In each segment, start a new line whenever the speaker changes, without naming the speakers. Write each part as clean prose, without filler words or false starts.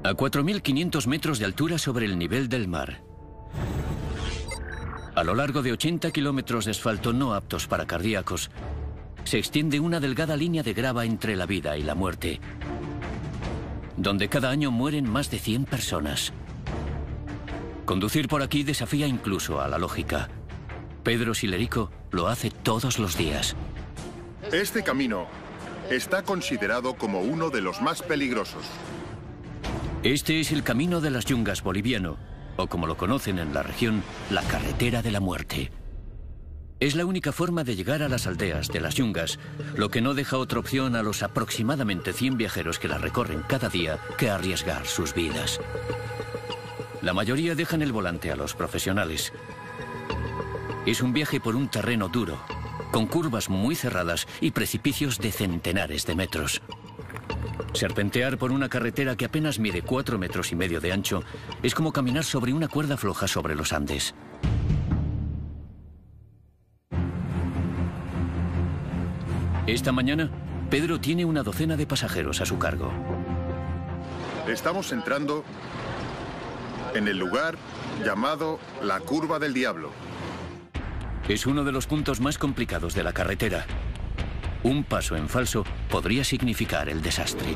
A 4.500 metros de altura sobre el nivel del mar. A lo largo de 80 kilómetros de asfalto no aptos para cardíacos, se extiende una delgada línea de grava entre la vida y la muerte, donde cada año mueren más de 100 personas. Conducir por aquí desafía incluso a la lógica. Pedro Silerico lo hace todos los días.
Este camino está considerado como uno de los más peligrosos.
Este es el Camino de las Yungas boliviano, o como lo conocen en la región, la Carretera de la Muerte. Es la única forma de llegar a las aldeas de las Yungas, lo que no deja otra opción a los aproximadamente 100 viajeros que la recorren cada día que arriesgar sus vidas. La mayoría dejan el volante a los profesionales. Es un viaje por un terreno duro, con curvas muy cerradas y precipicios de centenares de metros. Serpentear por una carretera que apenas mide 4,5 metros de ancho es como caminar sobre una cuerda floja sobre los Andes. Esta mañana, Pedro tiene una docena de pasajeros a su cargo.
Estamos entrando en el lugar llamado la Curva del Diablo.
Es uno de los puntos más complicados de la carretera. Un paso en falso podría significar el desastre.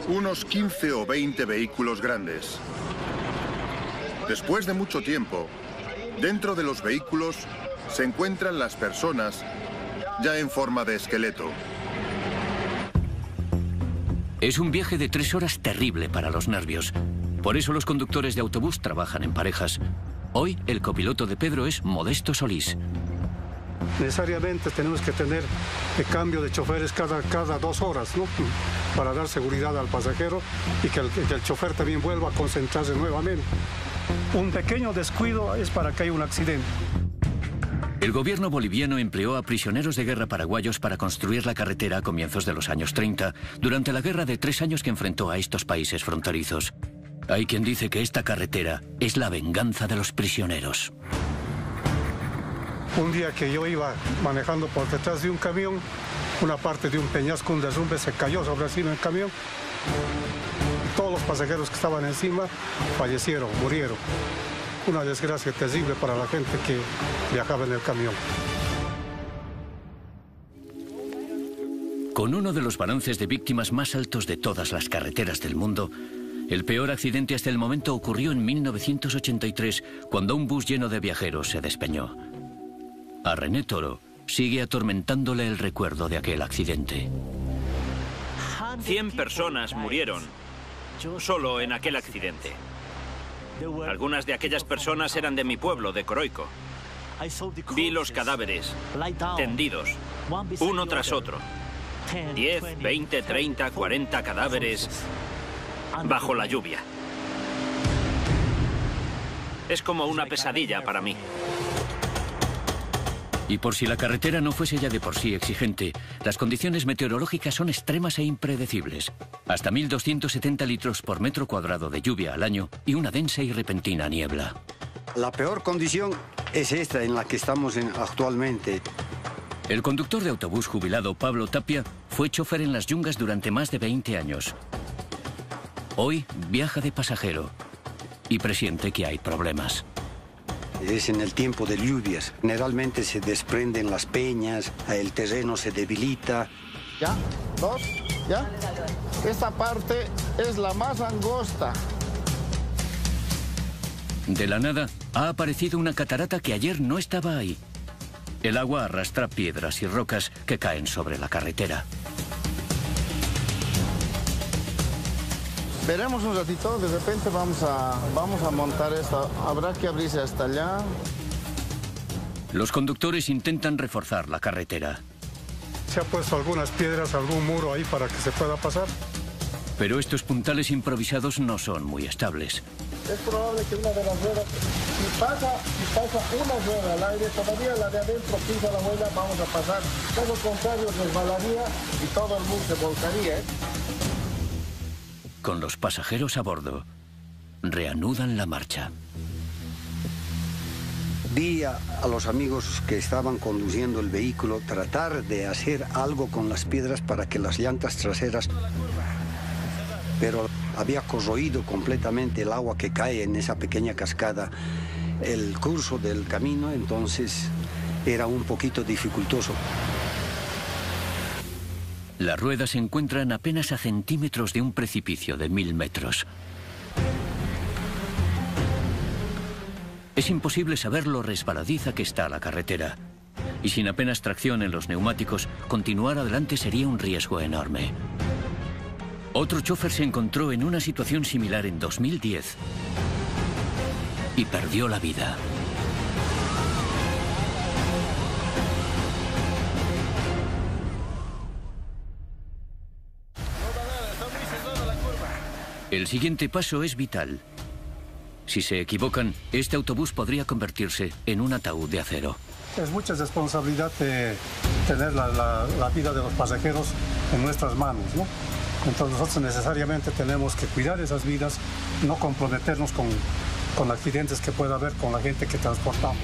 Unos 15 o 20 vehículos grandes. Después de mucho tiempo, dentro de los vehículos se encuentran las personas ya en forma de esqueleto.
Es un viaje de 3 horas terrible para los nervios. Por eso los conductores de autobús trabajan en parejas. Hoy el copiloto de Pedro es Modesto Solís.
Necesariamente tenemos que tener el cambio de choferes cada 2 horas, ¿no? Para dar seguridad al pasajero y que el chofer también vuelva a concentrarse nuevamente. Un pequeño descuido es para que haya un accidente.
El gobierno boliviano empleó a prisioneros de guerra paraguayos para construir la carretera a comienzos de los años 30, durante la guerra de 3 años que enfrentó a estos países fronterizos. Hay quien dice que esta carretera es la venganza de los prisioneros.
Un día que yo iba manejando por detrás de un camión, una parte de un peñasco, un derrumbe, se cayó sobre encima del camión. Todos los pasajeros que estaban encima fallecieron, murieron. Una desgracia terrible para la gente que viajaba en el camión.
Con uno de los balances de víctimas más altos de todas las carreteras del mundo, el peor accidente hasta el momento ocurrió en 1983, cuando un bus lleno de viajeros se despeñó. A René Toro sigue atormentándole el recuerdo de aquel accidente.
100 personas murieron solo en aquel accidente. Algunas de aquellas personas eran de mi pueblo, de Coroico. Vi los cadáveres tendidos, uno tras otro. 10, 20, 30, 40 cadáveres bajo la lluvia. Es como una pesadilla para mí.
Y por si la carretera no fuese ya de por sí exigente, las condiciones meteorológicas son extremas e impredecibles. Hasta 1.270 litros por metro cuadrado de lluvia al año y una densa y repentina niebla.
La peor condición es esta en la que estamos actualmente.
El conductor de autobús jubilado Pablo Tapia fue chofer en las Yungas durante más de 20 años. Hoy viaja de pasajero y presiente que hay problemas.
Es en el tiempo de lluvias. Generalmente se desprenden las peñas, el terreno se debilita.
¿Ya? 2, ¿ya? Esta parte es la más angosta.
De la nada ha aparecido una catarata que ayer no estaba ahí. El agua arrastra piedras y rocas que caen sobre la carretera.
Veremos un ratito, de repente vamos a montar esto. Habrá que abrirse hasta allá.
Los conductores intentan reforzar la carretera.
Se ha puesto algunas piedras, algún muro ahí para que se pueda pasar.
Pero estos puntales improvisados no son muy estables.
Es probable que una de las ruedas, si pasa una rueda al aire, todavía la de adentro pisa la rueda, vamos a pasar. Caso contrario, resbalaría y todo el mundo se volcaría, ¿eh?
Con los pasajeros a bordo, reanudan la marcha.
Vi a los amigos que estaban conduciendo el vehículo tratar de hacer algo con las piedras para que las llantas traseras... Pero había corroído completamente el agua que cae en esa pequeña cascada el curso del camino, entonces era un poquito dificultoso.
Las ruedas se encuentran apenas a centímetros de un precipicio de 1000 metros. Es imposible saber lo resbaladiza que está la carretera. Y sin apenas tracción en los neumáticos, continuar adelante sería un riesgo enorme. Otro chofer se encontró en una situación similar en 2010 y perdió la vida. El siguiente paso es vital. Si se equivocan, este autobús podría convertirse en un ataúd de acero.
Es mucha responsabilidad de tener la vida de los pasajeros en nuestras manos, ¿no? Entonces nosotros necesariamente tenemos que cuidar esas vidas, no comprometernos con accidentes que pueda haber con la gente que transportamos.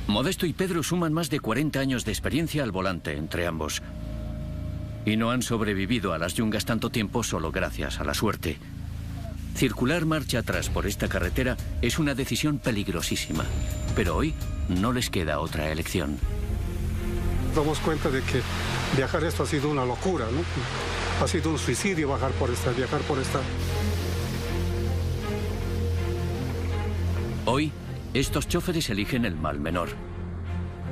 Modesto y Pedro suman más de 40 años de experiencia al volante entre ambos. Y no han sobrevivido a las yungas tanto tiempo solo gracias a la suerte. Circular marcha atrás por esta carretera es una decisión peligrosísima, pero hoy no les queda otra elección.
Nos damos cuenta de que viajar esto ha sido una locura, ¿no? Ha sido un suicidio viajar por esta.
Hoy, estos choferes eligen el mal menor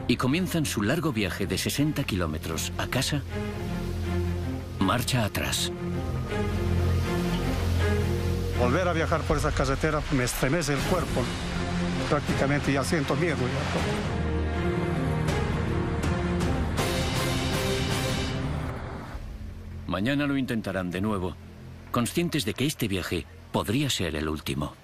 y comienzan su largo viaje de 60 kilómetros a casa, marcha atrás.
Volver a viajar por esa carretera me estremece el cuerpo. Prácticamente ya siento miedo.
Mañana lo intentarán de nuevo, conscientes de que este viaje podría ser el último.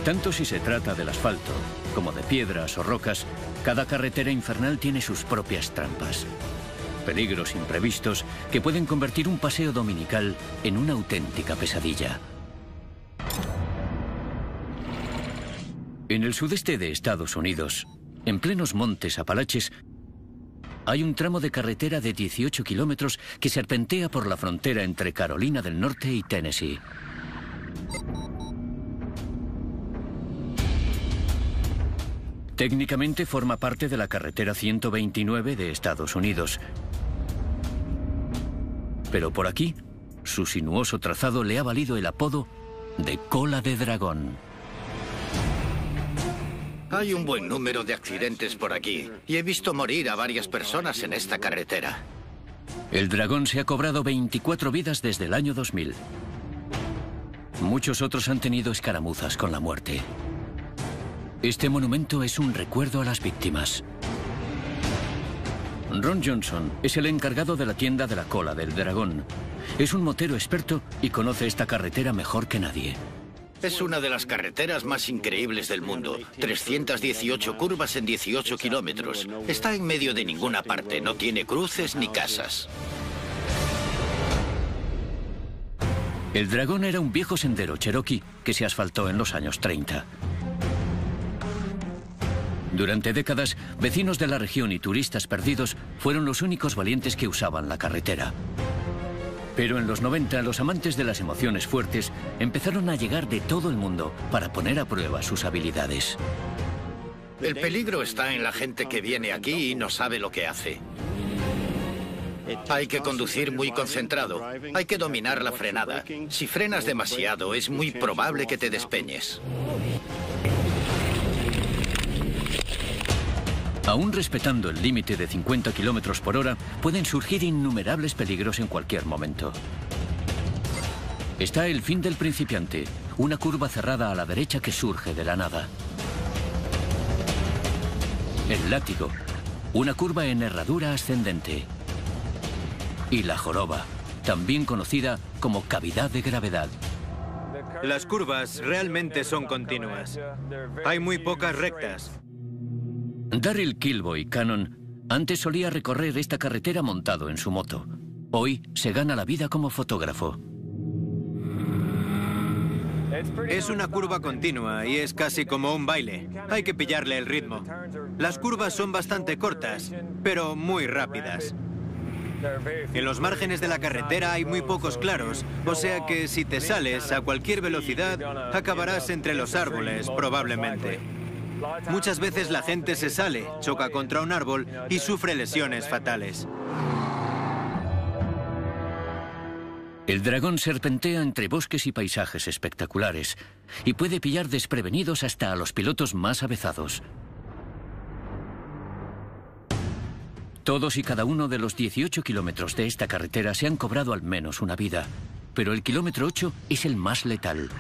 Tanto si se trata del asfalto como de piedras o rocas, cada carretera infernal tiene sus propias trampas. Peligros imprevistos que pueden convertir un paseo dominical en una auténtica pesadilla. En el sudeste de Estados Unidos, en plenos montes Apalaches, hay un tramo de carretera de 18 kilómetros que serpentea por la frontera entre Carolina del Norte y Tennessee. Técnicamente forma parte de la carretera 129 de Estados Unidos. Pero por aquí, su sinuoso trazado le ha valido el apodo de Cola de Dragón.
Hay un buen número de accidentes por aquí y he visto morir a varias personas en esta carretera.
El Dragón se ha cobrado 24 vidas desde el año 2000. Muchos otros han tenido escaramuzas con la muerte. Este monumento es un recuerdo a las víctimas. Ron Johnson es el encargado de la tienda de la Cola del Dragón. Es un motero experto y conoce esta carretera mejor que nadie.
Es una de las carreteras más increíbles del mundo. 318 curvas en 18 kilómetros. Está en medio de ninguna parte, no tiene cruces ni casas.
El Dragón era un viejo sendero cherokee que se asfaltó en los años 30. Durante décadas, vecinos de la región y turistas perdidos fueron los únicos valientes que usaban la carretera. Pero en los 90, los amantes de las emociones fuertes empezaron a llegar de todo el mundo para poner a prueba sus habilidades.
El peligro está en la gente que viene aquí y no sabe lo que hace. Hay que conducir muy concentrado. Hay que dominar la frenada. Si frenas demasiado, es muy probable que te despeñes.
Aún respetando el límite de 50 kilómetros por hora, pueden surgir innumerables peligros en cualquier momento. Está el fin del principiante, una curva cerrada a la derecha que surge de la nada. El látigo, una curva en herradura ascendente. Y la joroba, también conocida como cavidad de gravedad.
Las curvas realmente son continuas. Hay muy pocas rectas.
Darryl Kilboy Cannon antes solía recorrer esta carretera montado en su moto. Hoy se gana la vida como fotógrafo.
Es una curva continua y es casi como un baile. Hay que pillarle el ritmo. Las curvas son bastante cortas, pero muy rápidas. En los márgenes de la carretera hay muy pocos claros, o sea que si te sales a cualquier velocidad, acabarás entre los árboles, probablemente. Muchas veces la gente se sale, choca contra un árbol y sufre lesiones fatales.
El dragón serpentea entre bosques y paisajes espectaculares y puede pillar desprevenidos hasta a los pilotos más avezados. Todos y cada uno de los 18 kilómetros de esta carretera se han cobrado al menos una vida, pero el kilómetro 8 es el más letal.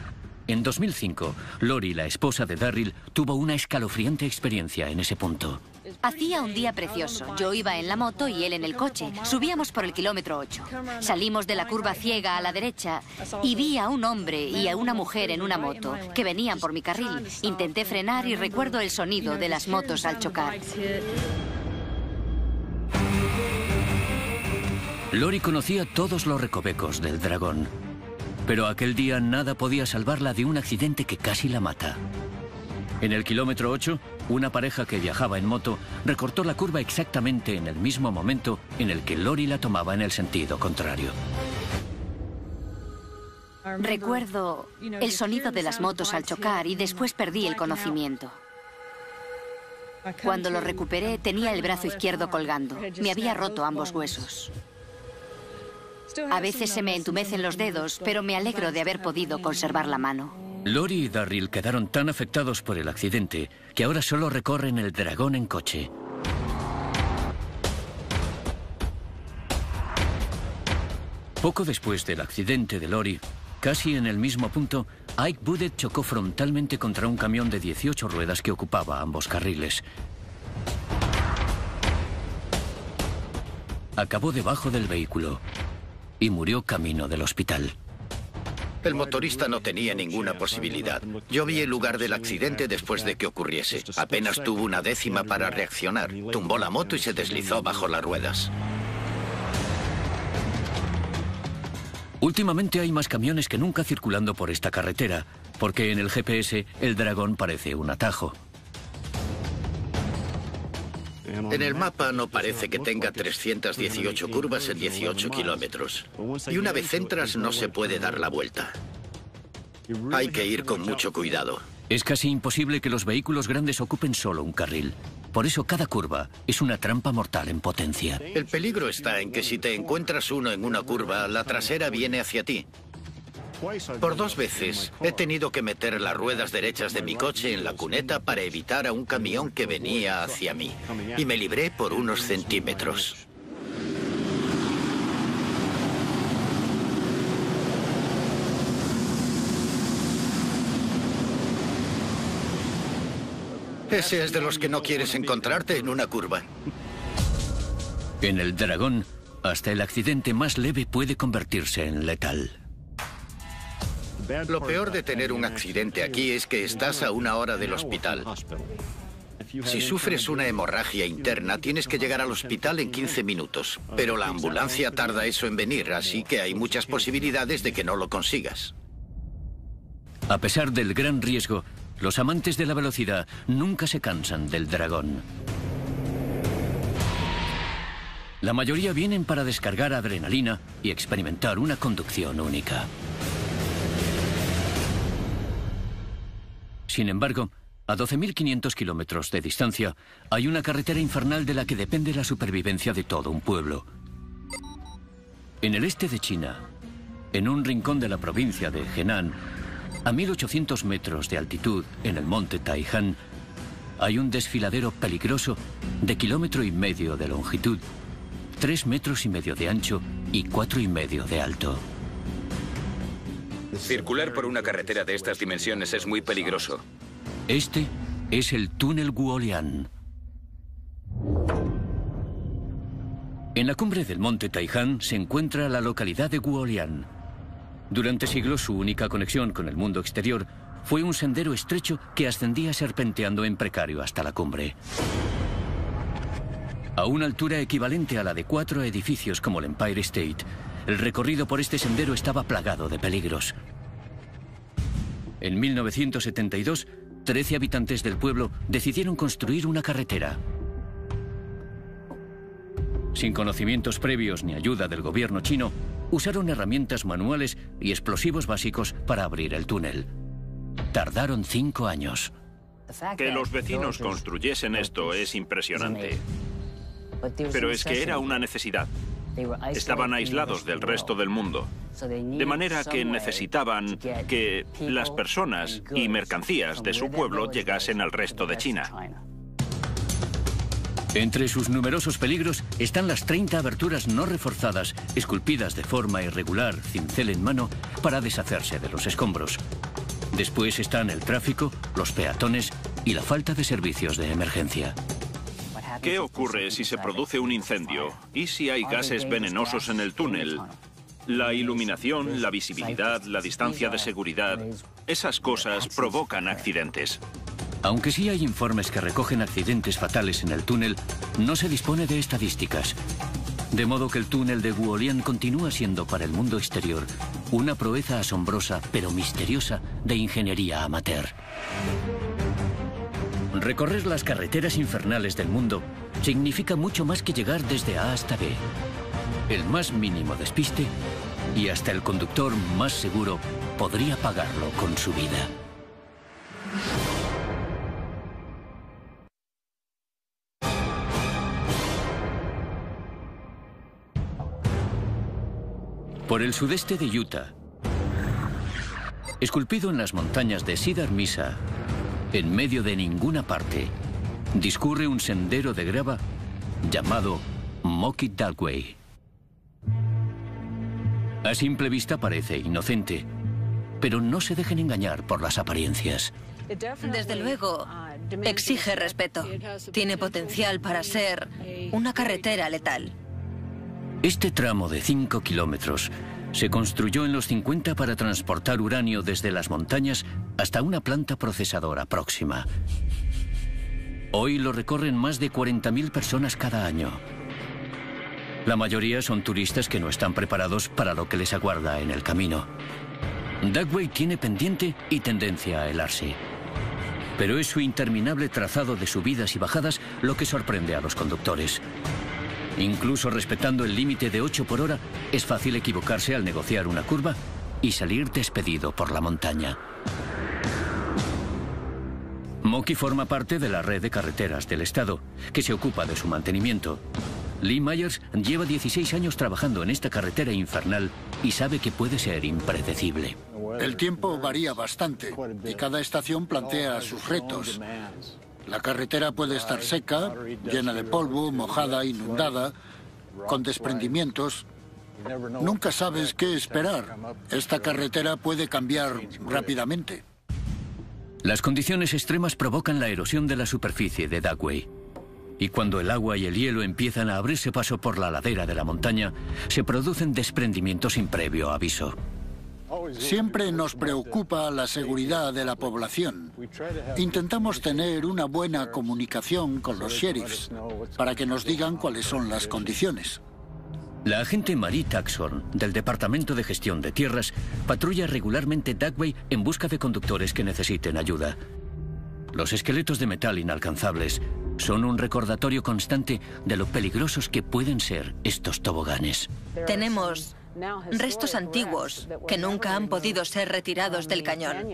En 2005, Lori, la esposa de Darryl, tuvo una escalofriante experiencia en ese punto.
Hacía un día precioso. Yo iba en la moto y él en el coche. Subíamos por el kilómetro 8. Salimos de la curva ciega a la derecha y vi a un hombre y a una mujer en una moto que venían por mi carril. Intenté frenar y recuerdo el sonido de las motos al chocar.
Lori conocía todos los recovecos del dragón, pero aquel día nada podía salvarla de un accidente que casi la mata. En el kilómetro 8, una pareja que viajaba en moto recortó la curva exactamente en el mismo momento en el que Lori la tomaba en el sentido contrario.
Recuerdo el sonido de las motos al chocar y después perdí el conocimiento. Cuando lo recuperé, tenía el brazo izquierdo colgando. Me había roto ambos huesos. A veces se me entumecen los dedos, pero me alegro de haber podido conservar la mano.
Lori y Darryl quedaron tan afectados por el accidente que ahora solo recorren el dragón en coche. Poco después del accidente de Lori, casi en el mismo punto, Ike Budet chocó frontalmente contra un camión de 18 ruedas que ocupaba ambos carriles. Acabó debajo del vehículo y murió camino del hospital.
El motorista no tenía ninguna posibilidad. Yo vi el lugar del accidente después de que ocurriese. Apenas tuvo una décima para reaccionar. Tumbó la moto y se deslizó bajo las ruedas.
Últimamente hay más camiones que nunca circulando por esta carretera, porque en el GPS el dragón parece un atajo.
En el mapa no parece que tenga 318 curvas en 18 kilómetros. Y una vez entras no se puede dar la vuelta. Hay que ir con mucho cuidado.
Es casi imposible que los vehículos grandes ocupen solo un carril. Por eso cada curva es una trampa mortal en potencia.
El peligro está en que si te encuentras uno en una curva, la trasera viene hacia ti. Por 2 veces he tenido que meter las ruedas derechas de mi coche en la cuneta para evitar a un camión que venía hacia mí. Y me libré por unos centímetros. Ese es de los que no quieres encontrarte en una curva.
En el dragón, hasta el accidente más leve puede convertirse en letal.
Lo peor de tener un accidente aquí es que estás a 1 hora del hospital. Si sufres una hemorragia interna, tienes que llegar al hospital en 15 minutos. Pero la ambulancia tarda eso en venir, así que hay muchas posibilidades de que no lo consigas.
A pesar del gran riesgo, los amantes de la velocidad nunca se cansan del dragón. La mayoría vienen para descargar adrenalina y experimentar una conducción única. Sin embargo, a 12.500 kilómetros de distancia, hay una carretera infernal de la que depende la supervivencia de todo un pueblo. En el este de China, en un rincón de la provincia de Henan, a 1.800 metros de altitud, en el monte Taihan, hay un desfiladero peligroso de 1,5 kilómetros de longitud, 3,5 metros de ancho y 4,5 metros de alto.
Circular por una carretera de estas dimensiones es muy peligroso.
Este es el túnel Guolian. En la cumbre del monte Taihan se encuentra la localidad de Guolian. Durante siglos su única conexión con el mundo exterior fue un sendero estrecho que ascendía serpenteando en precario hasta la cumbre. A una altura equivalente a la de 4 edificios como el Empire State, el recorrido por este sendero estaba plagado de peligros. En 1972, 13 habitantes del pueblo decidieron construir una carretera. Sin conocimientos previos ni ayuda del gobierno chino, usaron herramientas manuales y explosivos básicos para abrir el túnel. Tardaron 5 años.
Que los vecinos construyesen esto es impresionante. Pero es que era una necesidad. Estaban aislados del resto del mundo. De manera que necesitaban que las personas y mercancías de su pueblo llegasen al resto de China.
Entre sus numerosos peligros están las 30 aberturas no reforzadas, esculpidas de forma irregular, cincel en mano, para deshacerse de los escombros. Después están el tráfico, los peatones y la falta de servicios de emergencia.
¿Qué ocurre si se produce un incendio? ¿Y si hay gases venenosos en el túnel? La iluminación, la visibilidad, la distancia de seguridad, esas cosas provocan accidentes.
Aunque sí hay informes que recogen accidentes fatales en el túnel, no se dispone de estadísticas. De modo que el túnel de Huolian continúa siendo para el mundo exterior una proeza asombrosa pero misteriosa de ingeniería amateur. Recorrer las carreteras infernales del mundo significa mucho más que llegar desde A hasta B. El más mínimo despiste y hasta el conductor más seguro podría pagarlo con su vida. Por el sudeste de Utah, esculpido en las montañas de Cedar Mesa, en medio de ninguna parte, discurre un sendero de grava llamado Moki Dugway. A simple vista parece inocente, pero no se dejen engañar por las apariencias.
Desde luego, exige respeto. Tiene potencial para ser una carretera letal.
Este tramo de 5 kilómetros se construyó en los 50 para transportar uranio desde las montañas hasta una planta procesadora próxima. Hoy lo recorren más de 40.000 personas cada año. La mayoría son turistas que no están preparados para lo que les aguarda en el camino. Dugway tiene pendiente y tendencia a helarse. Pero es su interminable trazado de subidas y bajadas lo que sorprende a los conductores. Incluso respetando el límite de 8 por hora, es fácil equivocarse al negociar una curva y salir despedido por la montaña. Moki forma parte de la red de carreteras del estado, que se ocupa de su mantenimiento. Lee Myers lleva 16 años trabajando en esta carretera infernal y sabe que puede ser impredecible.
El tiempo varía bastante y cada estación plantea sus retos. La carretera puede estar seca, llena de polvo, mojada, inundada, con desprendimientos. Nunca sabes qué esperar. Esta carretera puede cambiar rápidamente.
Las condiciones extremas provocan la erosión de la superficie de Dugway. Y cuando el agua y el hielo empiezan a abrirse paso por la ladera de la montaña, se producen desprendimientos sin previo aviso.
Siempre nos preocupa la seguridad de la población. Intentamos tener una buena comunicación con los sheriffs para que nos digan cuáles son las condiciones.
La agente Marie Taxhorn, del Departamento de Gestión de Tierras, patrulla regularmente Dugway en busca de conductores que necesiten ayuda. Los esqueletos de metal inalcanzables son un recordatorio constante de lo peligrosos que pueden ser estos toboganes.
Tenemos restos antiguos que nunca han podido ser retirados del cañón.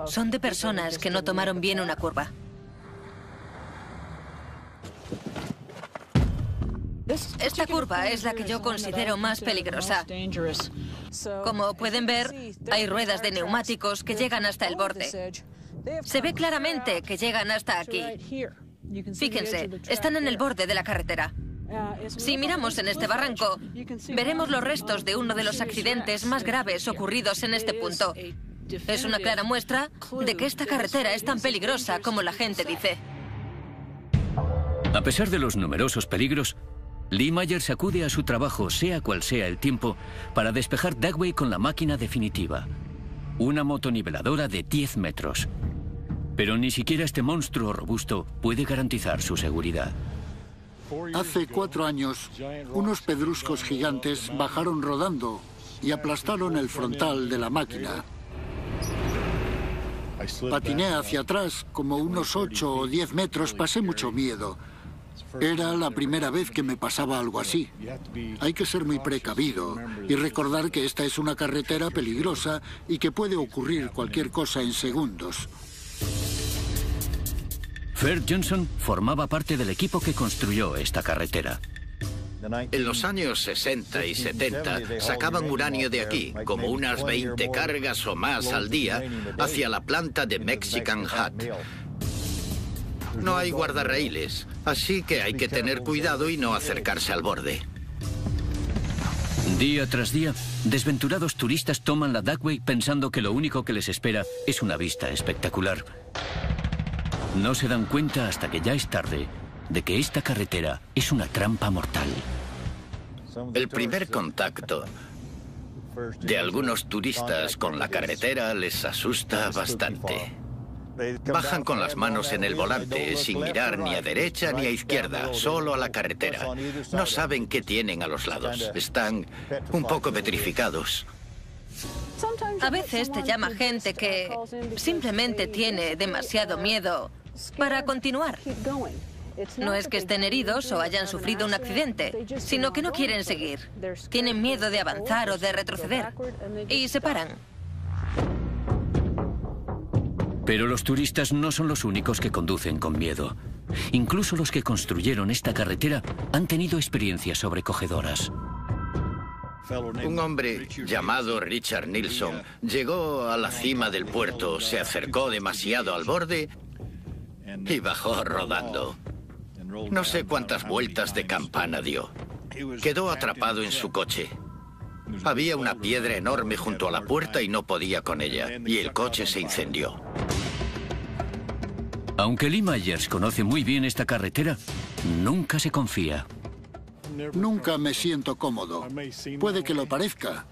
Son de personas que no tomaron bien una curva. Esta curva es la que yo considero más peligrosa. Como pueden ver, hay ruedas de neumáticos que llegan hasta el borde. Se ve claramente que llegan hasta aquí. Fíjense, están en el borde de la carretera. Si miramos en este barranco, veremos los restos de uno de los accidentes más graves ocurridos en este punto. Es una clara muestra de que esta carretera es tan peligrosa como la gente dice.
A pesar de los numerosos peligros, Lee Myers acude a su trabajo, sea cual sea el tiempo, para despejar Dugway con la máquina definitiva. Una motoniveladora de 10 metros. Pero ni siquiera este monstruo robusto puede garantizar su seguridad.
Hace 4 años, unos pedruscos gigantes bajaron rodando y aplastaron el frontal de la máquina. Patiné hacia atrás como unos 8 o 10 metros, pasé mucho miedo. Era la primera vez que me pasaba algo así. Hay que ser muy precavido y recordar que esta es una carretera peligrosa y que puede ocurrir cualquier cosa en segundos.
Ferd Johnson formaba parte del equipo que construyó esta carretera.
En los años 60 y 70 sacaban uranio de aquí, como unas 20 cargas o más al día, hacia la planta de Mexican Hat. No hay guardarraíles, así que hay que tener cuidado y no acercarse al borde.
Día tras día, desventurados turistas toman la Duckway pensando que lo único que les espera es una vista espectacular. No se dan cuenta hasta que ya es tarde de que esta carretera es una trampa mortal.
El primer contacto de algunos turistas con la carretera les asusta bastante. Bajan con las manos en el volante, sin mirar ni a derecha ni a izquierda, solo a la carretera. No saben qué tienen a los lados. Están un poco petrificados.
A veces te llama gente que simplemente tiene demasiado miedo para continuar. No es que estén heridos o hayan sufrido un accidente, sino que no quieren seguir. Tienen miedo de avanzar o de retroceder y se paran.
Pero los turistas no son los únicos que conducen con miedo. Incluso los que construyeron esta carretera han tenido experiencias sobrecogedoras.
Un hombre llamado Richard Nilsson llegó a la cima del puerto, se acercó demasiado al borde y bajó rodando. No sé cuántas vueltas de campana dio. Quedó atrapado en su coche. Había una piedra enorme junto a la puerta y no podía con ella, y el coche se incendió.
Aunque Lee Myers conoce muy bien esta carretera, nunca se confía.
Nunca me siento cómodo. Puede que lo parezca,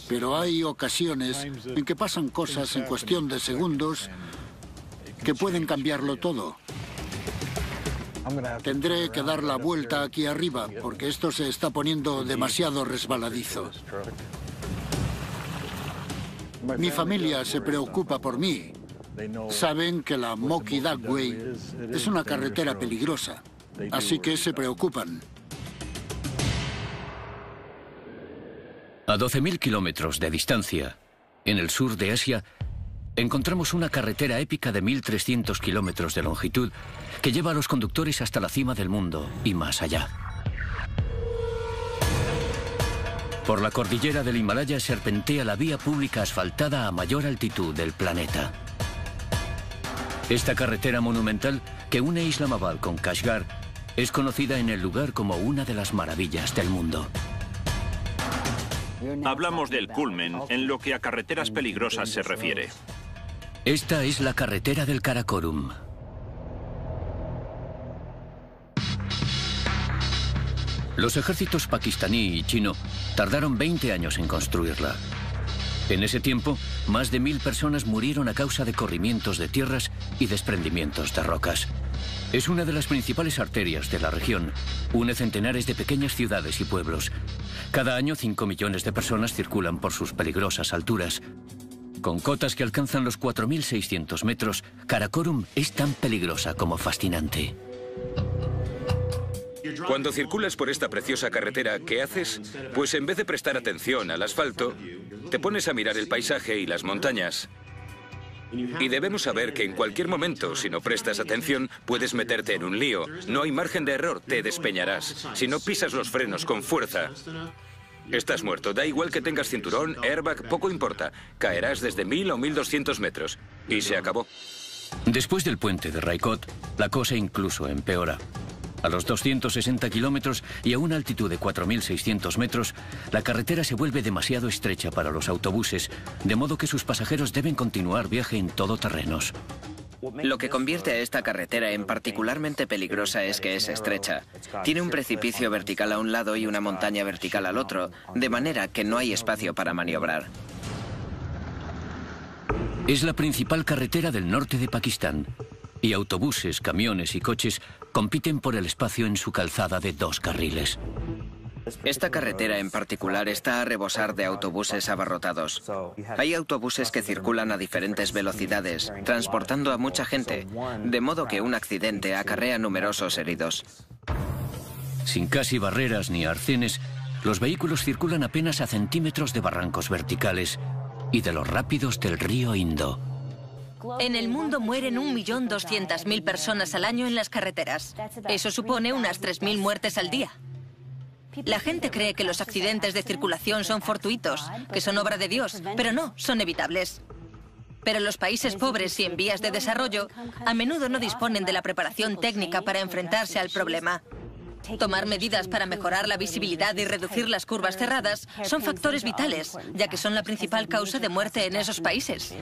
pero hay ocasiones en que pasan cosas en cuestión de segundos que pueden cambiarlo todo. Tendré que dar la vuelta aquí arriba, porque esto se está poniendo demasiado resbaladizo. Mi familia se preocupa por mí. Saben que la Moki Duckway es una carretera peligrosa, así que se preocupan.
A 12.000 kilómetros de distancia, en el sur de Asia, encontramos una carretera épica de 1.300 kilómetros de longitud que lleva a los conductores hasta la cima del mundo y más allá. Por la cordillera del Himalaya serpentea la vía pública asfaltada a mayor altitud del planeta. Esta carretera monumental que une Islamabad con Kashgar es conocida en el lugar como una de las maravillas del mundo.
Hablamos del culmen en lo que a carreteras peligrosas se refiere.
Esta es la carretera del Karakorum. Los ejércitos pakistaní y chino tardaron 20 años en construirla. En ese tiempo, más de 1.000 personas murieron a causa de corrimientos de tierras y desprendimientos de rocas. Es una de las principales arterias de la región. Une centenares de pequeñas ciudades y pueblos. Cada año 5 millones de personas circulan por sus peligrosas alturas. Con cotas que alcanzan los 4.600 metros, Karakorum es tan peligrosa como fascinante.
Cuando circulas por esta preciosa carretera, ¿qué haces? Pues en vez de prestar atención al asfalto, te pones a mirar el paisaje y las montañas. Y debemos saber que en cualquier momento, si no prestas atención, puedes meterte en un lío. No hay margen de error, te despeñarás. Si no pisas los frenos con fuerza, estás muerto. Da igual que tengas cinturón, airbag, poco importa. Caerás desde 1.000 o 1.200 metros. Y se acabó.
Después del puente de Raikot, la cosa incluso empeora. A los 260 kilómetros y a una altitud de 4.600 metros, la carretera se vuelve demasiado estrecha para los autobuses, de modo que sus pasajeros deben continuar viaje en todoterrenos.
Lo que convierte a esta carretera en particularmente peligrosa es que es estrecha. Tiene un precipicio vertical a un lado y una montaña vertical al otro, de manera que no hay espacio para maniobrar.
Es la principal carretera del norte de Pakistán, y autobuses, camiones y coches compiten por el espacio en su calzada de 2 carriles.
Esta carretera en particular está a rebosar de autobuses abarrotados. Hay autobuses que circulan a diferentes velocidades, transportando a mucha gente, de modo que un accidente acarrea numerosos heridos.
Sin casi barreras ni arcenes, los vehículos circulan apenas a centímetros de barrancos verticales y de los rápidos del río Indo.
En el mundo mueren 1.200.000 personas al año en las carreteras. Eso supone unas 3.000 muertes al día. La gente cree que los accidentes de circulación son fortuitos, que son obra de Dios, pero no, son evitables. Pero los países pobres y en vías de desarrollo a menudo no disponen de la preparación técnica para enfrentarse al problema. Tomar medidas para mejorar la visibilidad y reducir las curvas cerradas son factores vitales, ya que son la principal causa de muerte en esos países.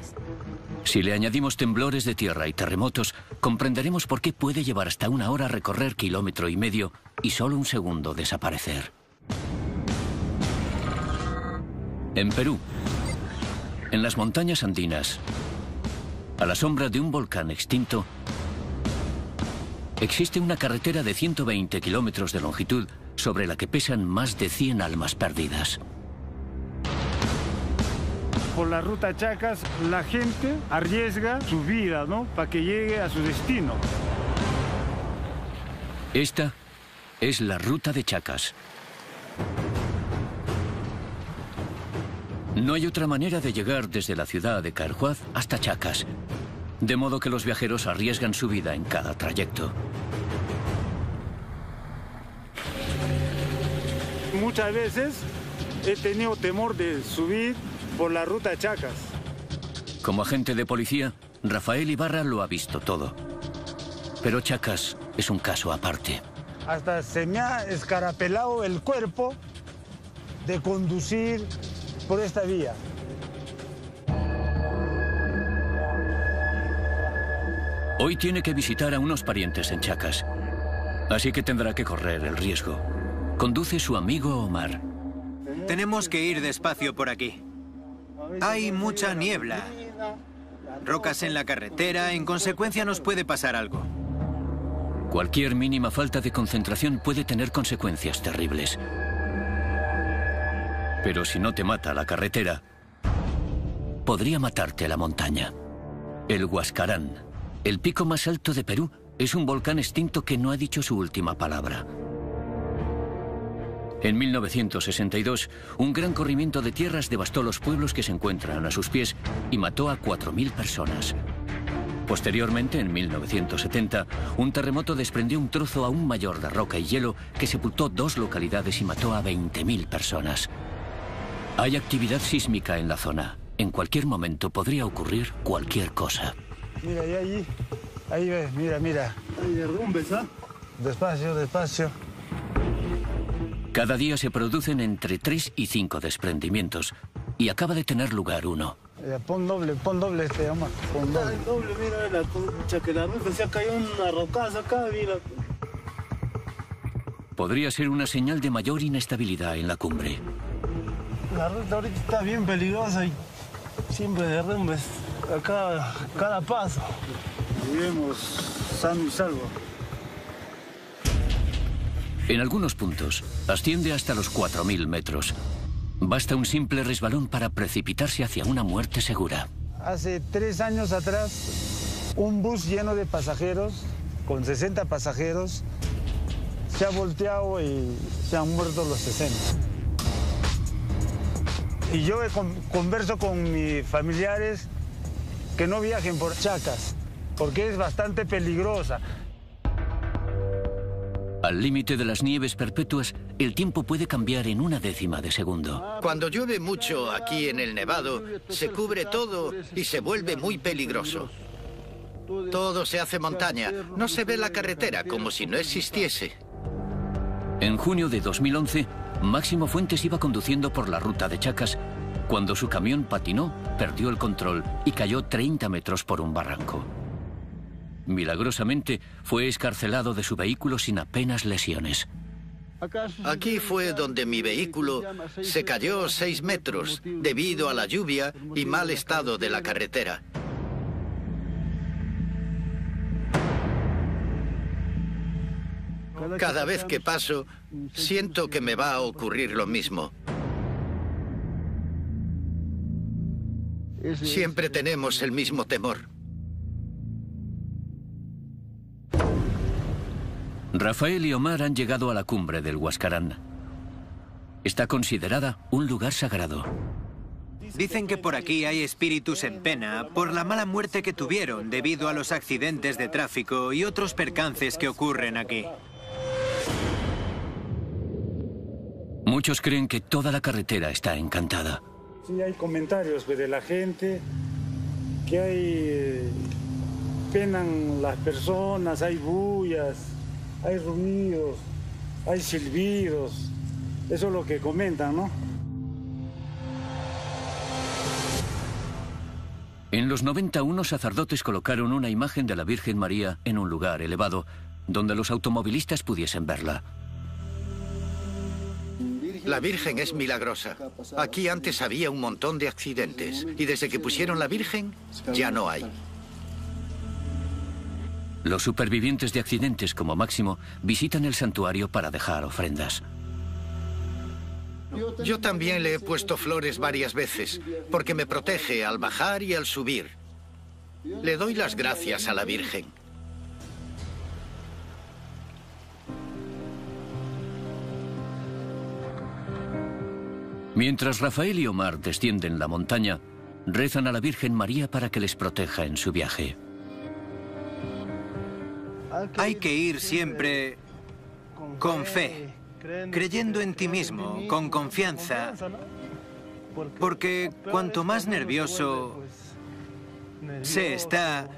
Si le añadimos temblores de tierra y terremotos, comprenderemos por qué puede llevar hasta 1 hora recorrer 1,5 kilómetros y solo 1 segundo desaparecer. En Perú, en las montañas andinas, a la sombra de un volcán extinto, existe una carretera de 120 kilómetros de longitud sobre la que pesan más de 100 almas perdidas.
Por la ruta Chacas, la gente arriesga su vida, ¿no?, para que llegue a su destino.
Esta es la ruta de Chacas. No hay otra manera de llegar desde la ciudad de Carhuaz hasta Chacas, de modo que los viajeros arriesgan su vida en cada trayecto.
Muchas veces he tenido temor de subir por la ruta Chacas.
Como agente de policía, Rafael Ibarra lo ha visto todo. Pero Chacas es un caso aparte.
Hasta se me ha escarapelado el cuerpo de conducir por esta vía.
Hoy tiene que visitar a unos parientes en Chacas, así que tendrá que correr el riesgo. Conduce su amigo Omar.
Tenemos que ir despacio por aquí. Hay mucha niebla, rocas en la carretera, en consecuencia nos puede pasar algo.
Cualquier mínima falta de concentración puede tener consecuencias terribles. Pero si no te mata la carretera, podría matarte la montaña. El Huascarán, el pico más alto de Perú, es un volcán extinto que no ha dicho su última palabra. En 1962, un gran corrimiento de tierras devastó los pueblos que se encuentran a sus pies y mató a 4.000 personas. Posteriormente, en 1970, un terremoto desprendió un trozo aún mayor de roca y hielo que sepultó 2 localidades y mató a 20.000 personas. Hay actividad sísmica en la zona. En cualquier momento podría ocurrir cualquier cosa.
Mira, y ahí ves, mira. Hay derrumbes, ¿ah? Despacio, despacio.
Cada día se producen entre 3 y 5 desprendimientos y acaba de tener lugar uno.
Pon doble este, llama. Pon doble. Doble, mira, la concha que la ruta se ha caído una rocaza acá, mira.
Podría ser una señal de mayor inestabilidad en la cumbre.
La ruta ahorita está bien peligrosa y siempre derrumbes acá cada paso. Vivimos sano y salvo.
En algunos puntos asciende hasta los 4.000 metros. Basta un simple resbalón para precipitarse hacia una muerte segura.
Hace 3 años atrás, un bus lleno de pasajeros, con 60 pasajeros, se ha volteado y se han muerto los 60. Y yo converso con mis familiares que no viajen por Chacas, porque es bastante peligrosa.
Al límite de las nieves perpetuas, el tiempo puede cambiar en 1/10 de segundo.
Cuando llueve mucho aquí en el Nevado, se cubre todo y se vuelve muy peligroso. Todo se hace montaña. No se ve la carretera, como si no existiese.
En junio de 2011, Máximo Fuentes iba conduciendo por la ruta de Chacas cuando su camión patinó, perdió el control y cayó 30 metros por un barranco. Milagrosamente, fue excarcelado de su vehículo sin apenas lesiones.
Aquí fue donde mi vehículo se cayó 6 metros debido a la lluvia y mal estado de la carretera. Cada vez que paso, siento que me va a ocurrir lo mismo. Siempre tenemos el mismo temor.
Rafael y Omar han llegado a la cumbre del Huascarán. Está considerada un lugar sagrado.
Dicen que por aquí hay espíritus en pena por la mala muerte que tuvieron debido a los accidentes de tráfico y otros percances que ocurren aquí.
Muchos creen que toda la carretera está encantada.
Sí, hay comentarios de la gente que hay penan las personas, hay bullas, hay ruidos, hay silbidos. Eso es lo que comentan, ¿no?
En los 90, unos sacerdotes colocaron una imagen de la Virgen María en un lugar elevado, donde los automovilistas pudiesen verla.
La Virgen es milagrosa. Aquí antes había un montón de accidentes, y desde que pusieron la Virgen, ya no hay.
Los supervivientes de accidentes, como máximo, visitan el santuario para dejar ofrendas.
Yo también le he puesto flores varias veces, porque me protege al bajar y al subir. Le doy las gracias a la Virgen.
Mientras Rafael y Omar descienden la montaña, rezan a la Virgen María para que les proteja en su viaje.
Hay que ir siempre con fe, creyendo en ti mismo, con confianza, porque cuanto más nervioso se está,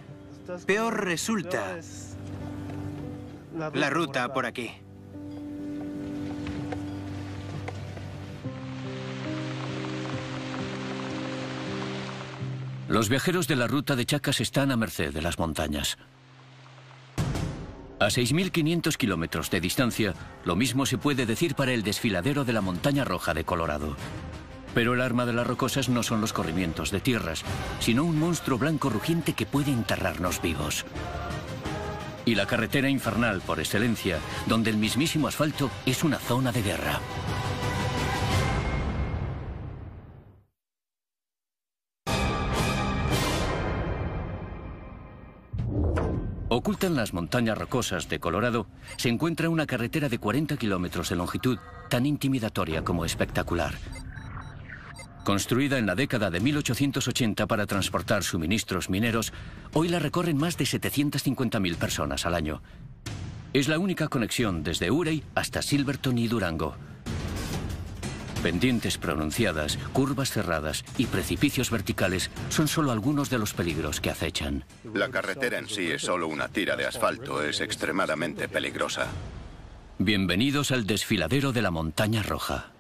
peor resulta la ruta por aquí.
Los viajeros de la ruta de Chacas están a merced de las montañas. A 6.500 kilómetros de distancia, lo mismo se puede decir para el desfiladero de la Montaña Roja de Colorado. Pero el arma de las rocosas no son los corrimientos de tierras, sino un monstruo blanco rugiente que puede enterrarnos vivos. Y la carretera infernal por excelencia, donde el mismísimo asfalto es una zona de guerra. Oculta en las montañas rocosas de Colorado se encuentra una carretera de 40 kilómetros de longitud, tan intimidatoria como espectacular. Construida en la década de 1880 para transportar suministros mineros, hoy la recorren más de 750.000 personas al año. Es la única conexión desde Urey hasta Silverton y Durango. Pendientes pronunciadas, curvas cerradas y precipicios verticales son solo algunos de los peligros que acechan.
La carretera en sí es solo una tira de asfalto, es extremadamente peligrosa.
Bienvenidos al desfiladero de la Montaña Roja.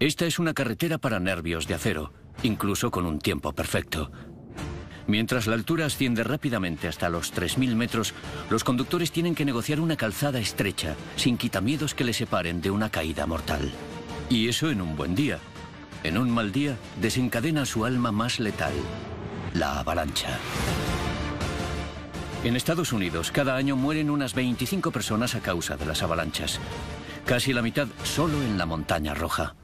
Esta es una carretera para nervios de acero, incluso con un tiempo perfecto. Mientras la altura asciende rápidamente hasta los 3.000 metros, los conductores tienen que negociar una calzada estrecha, sin quitamiedos que les separen de una caída mortal. Y eso en un buen día. En un mal día, desencadena su alma más letal, la avalancha. En Estados Unidos, cada año mueren unas 25 personas a causa de las avalanchas. Casi la mitad solo en la Montaña Roja.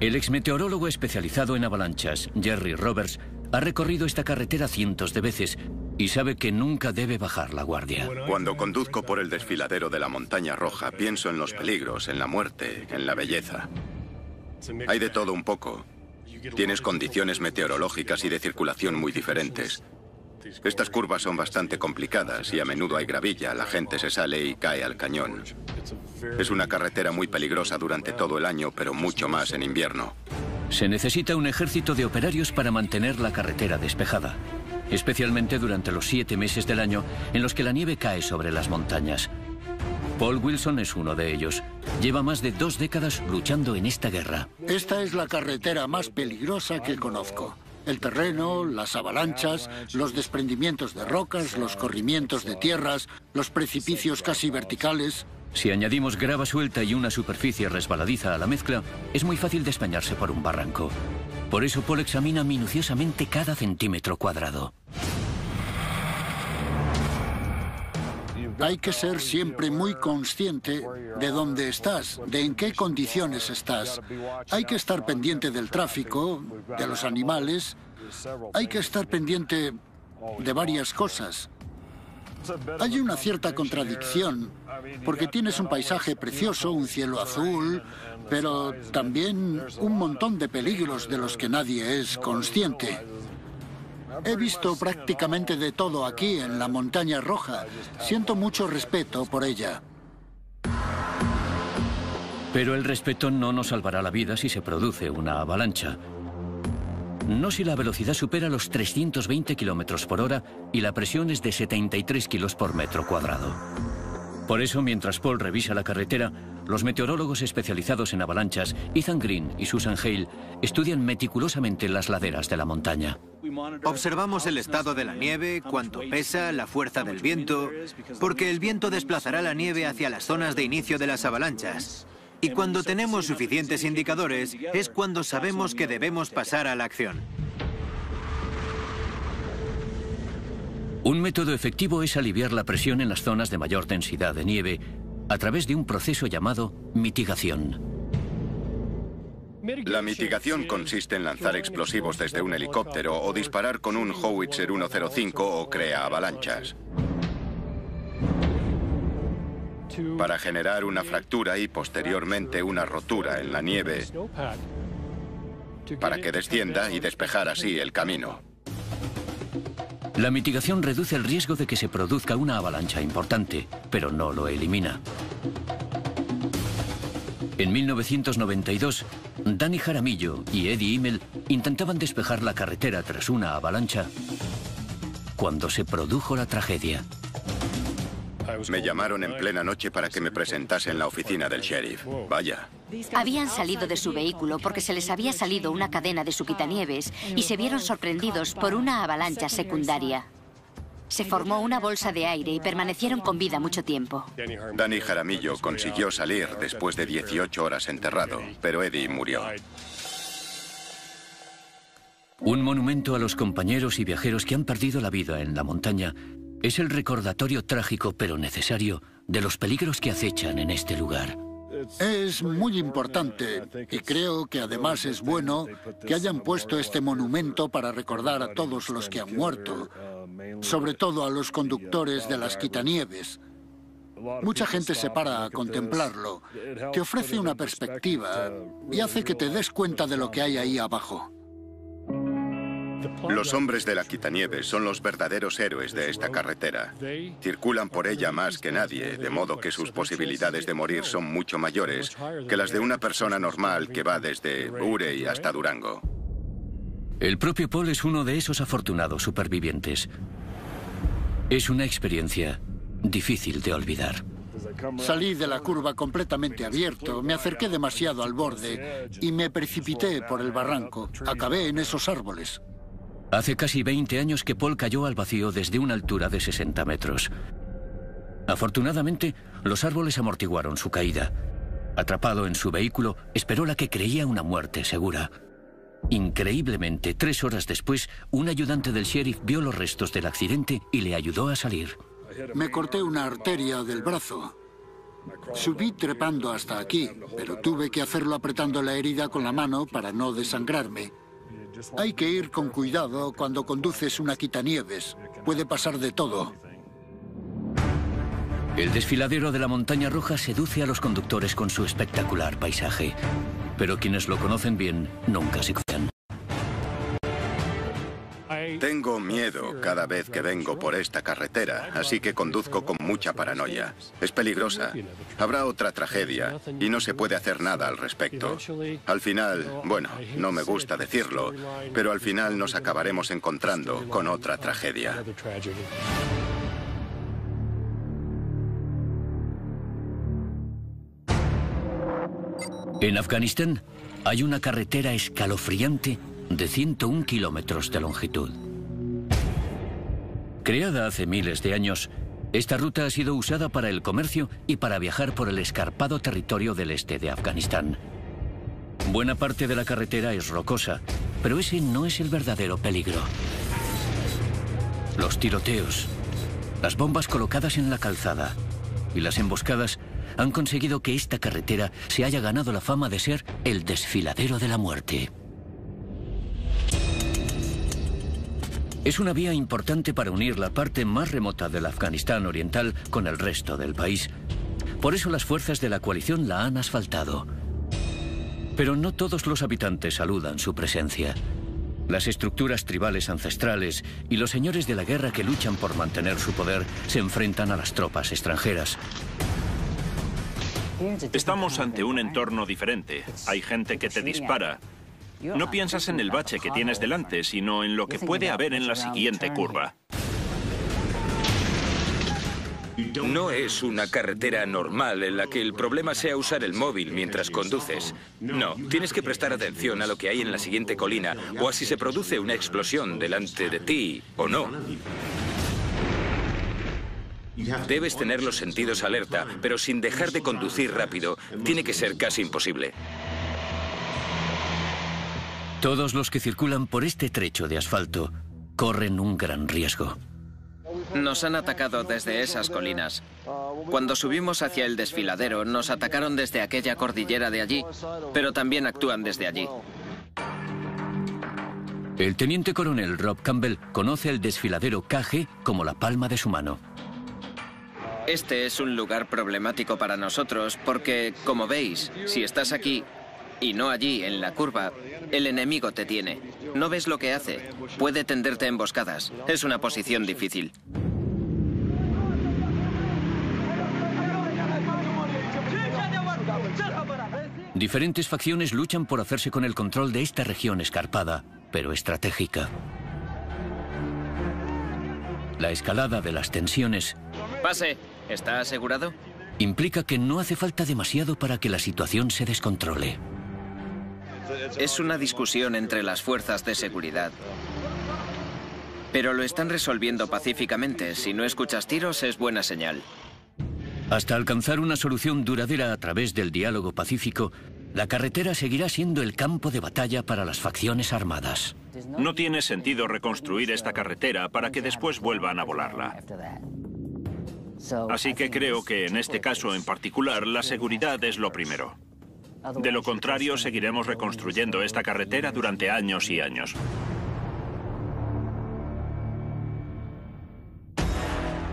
El exmeteorólogo especializado en avalanchas, Jerry Roberts, ha recorrido esta carretera cientos de veces y sabe que nunca debe bajar la guardia.
Cuando conduzco por el desfiladero de la Montaña Roja, pienso en los peligros, en la muerte, en la belleza. Hay de todo un poco. Tienes condiciones meteorológicas y de circulación muy diferentes. Estas curvas son bastante complicadas y a menudo hay gravilla, la gente se sale y cae al cañón. Es una carretera muy peligrosa durante todo el año, pero mucho más en invierno.
Se necesita un ejército de operarios para mantener la carretera despejada, especialmente durante los 7 meses del año en los que la nieve cae sobre las montañas. Paul Wilson es uno de ellos. Lleva más de 2 décadas luchando en esta guerra.
Esta es la carretera más peligrosa que conozco. El terreno, las avalanchas, los desprendimientos de rocas, los corrimientos de tierras, los precipicios casi verticales.
Si añadimos grava suelta y una superficie resbaladiza a la mezcla, es muy fácil despeñarse por un barranco. Por eso Paul examina minuciosamente cada centímetro cuadrado.
Hay que ser siempre muy consciente de dónde estás, de en qué condiciones estás. Hay que estar pendiente del tráfico, de los animales. Hay que estar pendiente de varias cosas. Hay una cierta contradicción, porque tienes un paisaje precioso, un cielo azul, pero también un montón de peligros de los que nadie es consciente. He visto prácticamente de todo aquí, en la Montaña Roja. Siento mucho respeto por ella.
Pero el respeto no nos salvará la vida si se produce una avalancha. No si la velocidad supera los 320 kilómetros por hora y la presión es de 73 kilos por metro cuadrado. Por eso, mientras Paul revisa la carretera, los meteorólogos especializados en avalanchas, Ethan Green y Susan Hale, estudian meticulosamente las laderas de la montaña.
Observamos el estado de la nieve, cuánto pesa, la fuerza del viento, porque el viento desplazará la nieve hacia las zonas de inicio de las avalanchas. Y cuando tenemos suficientes indicadores, es cuando sabemos que debemos pasar a la acción.
Un método efectivo es aliviar la presión en las zonas de mayor densidad de nieve a través de un proceso llamado mitigación.
La mitigación consiste en lanzar explosivos desde un helicóptero o disparar con un Howitzer 105 o crea avalanchas. Para generar una fractura y posteriormente una rotura en la nieve para que descienda y despejar así el camino.
La mitigación reduce el riesgo de que se produzca una avalancha importante, pero no lo elimina. En 1992, Danny Jaramillo y Eddie Immel intentaban despejar la carretera tras una avalancha cuando se produjo la tragedia.
Me llamaron en plena noche para que me presentase en la oficina del sheriff. Vaya.
Habían salido de su vehículo porque se les había salido una cadena de su quitanieves y se vieron sorprendidos por una avalancha secundaria. Se formó una bolsa de aire y permanecieron con vida mucho tiempo.
Danny Jaramillo consiguió salir después de 18 horas enterrado, pero Eddie murió.
Un monumento a los compañeros y viajeros que han perdido la vida en la montaña es el recordatorio trágico pero necesario de los peligros que acechan en este lugar.
Es muy importante y creo que además es bueno que hayan puesto este monumento para recordar a todos los que han muerto, sobre todo a los conductores de las quitanieves. Mucha gente se para a contemplarlo, te ofrece una perspectiva y hace que te des cuenta de lo que hay ahí abajo.
Los hombres de la quitanieves son los verdaderos héroes de esta carretera. Circulan por ella más que nadie, de modo que sus posibilidades de morir son mucho mayores que las de una persona normal que va desde Urey hasta Durango.
El propio Paul es uno de esos afortunados supervivientes. Es una experiencia difícil de olvidar.
Salí de la curva completamente abierto, me acerqué demasiado al borde y me precipité por el barranco. Acabé en esos árboles.
Hace casi 20 años que Paul cayó al vacío desde una altura de 60 metros. Afortunadamente, los árboles amortiguaron su caída. Atrapado en su vehículo, esperó la que creía una muerte segura. Increíblemente, 3 horas después, un ayudante del sheriff vio los restos del accidente y le ayudó a salir.
Me corté una arteria del brazo. Subí trepando hasta aquí, pero tuve que hacerlo apretando la herida con la mano para no desangrarme. Hay que ir con cuidado cuando conduces una quitanieves. Puede pasar de todo.
El desfiladero de la Montaña Roja seduce a los conductores con su espectacular paisaje. Pero quienes lo conocen bien nunca se confían.
Tengo miedo cada vez que vengo por esta carretera, así que conduzco con mucha paranoia. Es peligrosa. Habrá otra tragedia y no se puede hacer nada al respecto. Al final, bueno, no me gusta decirlo, pero al final nos acabaremos encontrando con otra tragedia.
En Afganistán hay una carretera escalofriante de 101 kilómetros de longitud. Creada hace miles de años, esta ruta ha sido usada para el comercio y para viajar por el escarpado territorio del este de Afganistán. Buena parte de la carretera es rocosa, pero ese no es el verdadero peligro. Los tiroteos, las bombas colocadas en la calzada y las emboscadas han conseguido que esta carretera se haya ganado la fama de ser el desfiladero de la muerte. Es una vía importante para unir la parte más remota del Afganistán oriental con el resto del país. Por eso las fuerzas de la coalición la han asfaltado. Pero no todos los habitantes saludan su presencia. Las estructuras tribales ancestrales y los señores de la guerra que luchan por mantener su poder se enfrentan a las tropas extranjeras.
Estamos ante un entorno diferente. Hay gente que te dispara. No piensas en el bache que tienes delante, sino en lo que puede haber en la siguiente curva.
No es una carretera normal en la que el problema sea usar el móvil mientras conduces. No, tienes que prestar atención a lo que hay en la siguiente colina o a si se produce una explosión delante de ti o no. Debes tener los sentidos alerta, pero sin dejar de conducir rápido. Tiene que ser casi imposible.
Todos los que circulan por este trecho de asfalto corren un gran riesgo.
Nos han atacado desde esas colinas. Cuando subimos hacia el desfiladero, nos atacaron desde aquella cordillera de allí, pero también actúan desde allí.
El teniente coronel Rob Campbell conoce el desfiladero KG como la palma de su mano.
Este es un lugar problemático para nosotros porque, como veis, si estás aquí y no allí, en la curva, el enemigo te tiene. No ves lo que hace. Puede tenderte emboscadas. Es una posición difícil.
Diferentes facciones luchan por hacerse con el control de esta región escarpada, pero estratégica. La escalada de las tensiones...
Pase. ¿Está asegurado?
Implica que no hace falta demasiado para que la situación se descontrole.
Es una discusión entre las fuerzas de seguridad. Pero lo están resolviendo pacíficamente. Si no escuchas tiros, es buena señal.
Hasta alcanzar una solución duradera a través del diálogo pacífico, la carretera seguirá siendo el campo de batalla para las facciones armadas.
No tiene sentido reconstruir esta carretera para que después vuelvan a volarla. Así que creo que en este caso en particular, la seguridad es lo primero. De lo contrario, seguiremos reconstruyendo esta carretera durante años y años.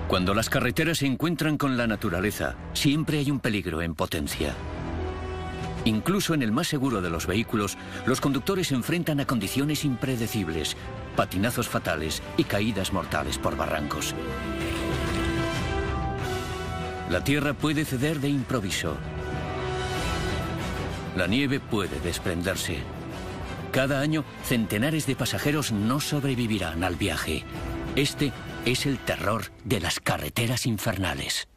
Cuando las carreteras se encuentran con la naturaleza, siempre hay un peligro en potencia. Incluso en el más seguro de los vehículos, los conductores se enfrentan a condiciones impredecibles, patinazos fatales y caídas mortales por barrancos. La tierra puede ceder de improviso. La nieve puede desprenderse. Cada año, centenares de pasajeros no sobrevivirán al viaje. Este es el terror de las carreteras infernales.